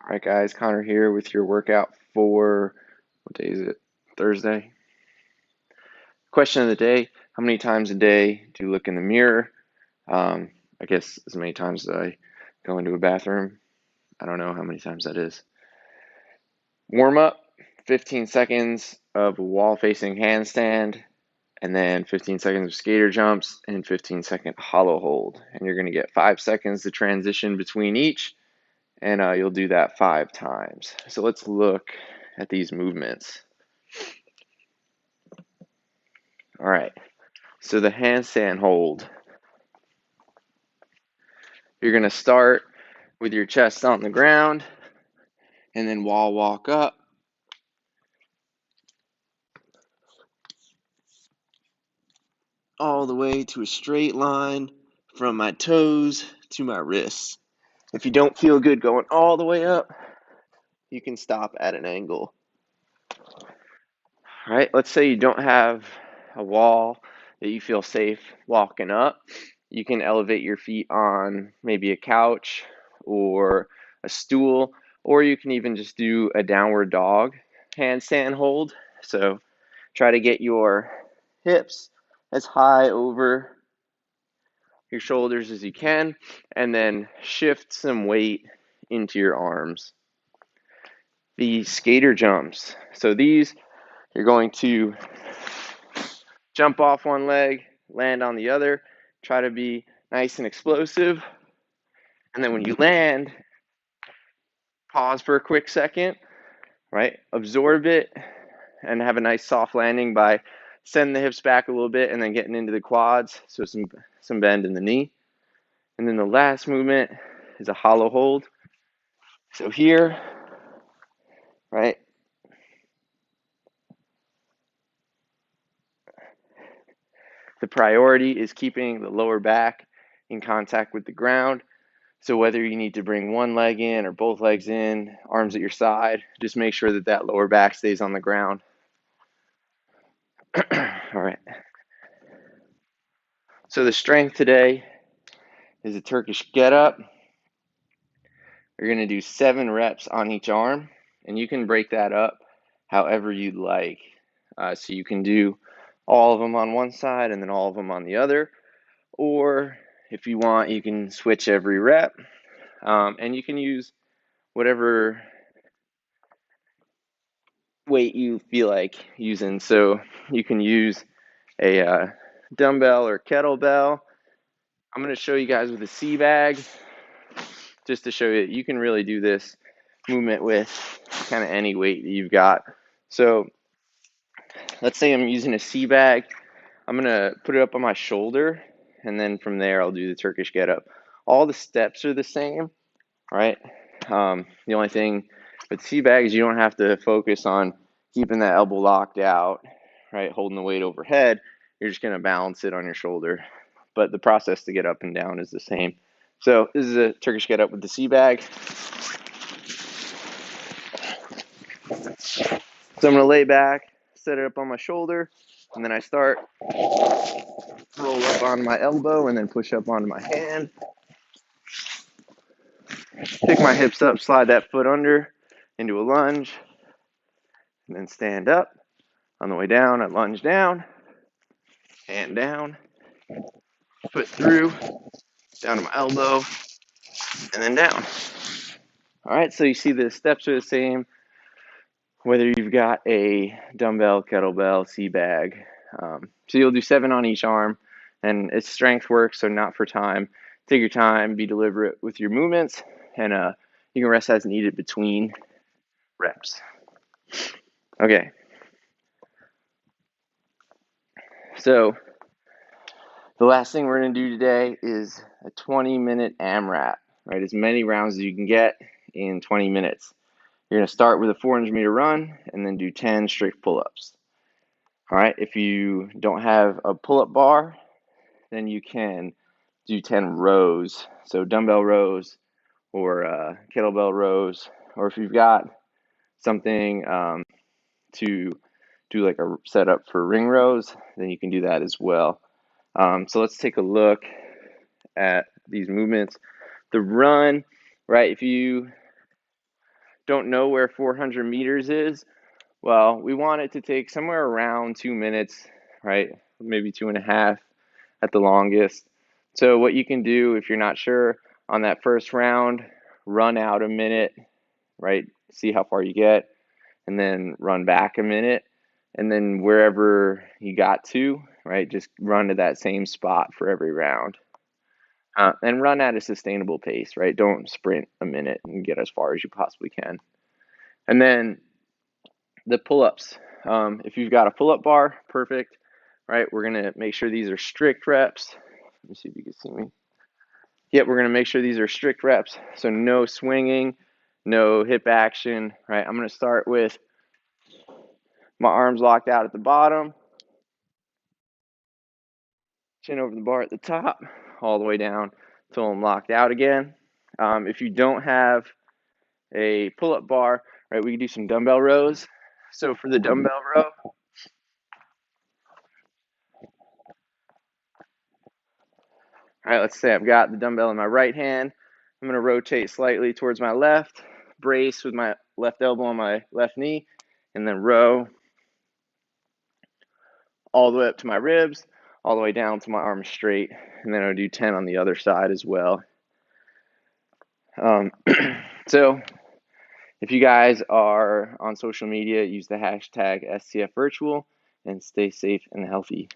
All right, guys, Connor here with your workout for what day is it? Thursday. Question of the day: how many times a day do you look in the mirror? I guess as many times as I go into a bathroom. I don't know how many times that is. Warm up: 15 seconds of wall facing handstand, and then 15 seconds of skater jumps, and 15-second hollow hold. And you're going to get 5 seconds to transition between each, and you'll do that 5 times. So let's look at these movements. All right, so the handstand hold. You're going to start with your chest on the ground and then wall walk up. All the way to a straight line from my toes to my wrists. If you don't feel good going all the way up, you can stop at an angle. All right, let's say you don't have a wall that you feel safe walking up. You can elevate your feet on maybe a couch or a stool, or you can even just do a downward dog handstand hold. So try to get your hips as high over your shoulders as you can, and then shift some weight into your arms. The skater jumps. So these, you're going to jump off one leg, land on the other, try to be nice and explosive. And then when you land, pause for a quick second, right? Absorb it and have a nice soft landing by sending the hips back a little bit and then getting into the quads, so some bend in the knee. And then the last movement is a hollow hold. So here, right, the priority is keeping the lower back in contact with the ground. So whether you need to bring one leg in or both legs in, arms at your side, just make sure that that lower back stays on the ground. All right. So the strength today is a Turkish get up. You're going to do 7 reps on each arm, and you can break that up however you'd like. So you can do all of them on one side and then all of them on the other, or if you want, you can switch every rep, and you can use whatever weight you feel like using. So you can use a dumbbell or kettlebell. I'm going to show you guys with a sea bag, just to show you that you can really do this movement with kind of any weight that you've got. So let's say I'm using a sea bag. I'm going to put it up on my shoulder, and then from there I'll do the Turkish get up. All the steps are the same, right? The only thing with sea bags, you don't have to focus on keeping that elbow locked out, right? Holding the weight overhead. You're just going to balance it on your shoulder. But the process to get up and down is the same. So this is a Turkish get up with the sea bag. So I'm going to lay back, set it up on my shoulder, and then I start roll up on my elbow and then push up onto my hand. Pick my hips up, slide that foot under into a lunge, and then stand up. On the way down, I lunge down, hand down, foot through, down to my elbow, and then down. All right, so you see the steps are the same, whether you've got a dumbbell, kettlebell, sea bag. So you'll do 7 on each arm, and it's strength work, so not for time. Take your time, be deliberate with your movements, and you can rest as needed between reps. Okay. So the last thing we're going to do today is a 20-minute Amrap, right? As many rounds as you can get in 20 minutes. You're going to start with a 400-meter run and then do 10 strict pull-ups. All right, if you don't have a pull-up bar, then you can do 10 rows. So dumbbell rows or kettlebell rows, or if you've got something to do like a setup for ring rows, then you can do that as well. So let's take a look at these movements. The run, right? If you don't know where 400 meters is, well, we want it to take somewhere around 2 minutes, right? Maybe 2.5 at the longest. So what you can do if you're not sure on that first round, run out a minute, right? See how far you get, and then run back a minute, and then wherever you got to, right, just run to that same spot for every round. And run at a sustainable pace, right? Don't sprint a minute and get as far as you possibly can. And then the pull-ups. If you've got a pull-up bar, perfect, right? We're gonna make sure these are strict reps. Let me see if you can see me. Yep, we're gonna make sure these are strict reps. So no swinging, no hip action, right? I'm gonna start with my arms locked out at the bottom, chin over the bar at the top, all the way down until I'm locked out again. If you don't have a pull-up bar, right, we can do some dumbbell rows. So for the dumbbell row, all right, let's say I've got the dumbbell in my right hand. I'm going to rotate slightly towards my left, brace with my left elbow on my left knee, and then row all the way up to my ribs, all the way down to my arms straight, and then I'll do 10 on the other side as well. So if you guys are on social media, use the hashtag STFVirtual and stay safe and healthy.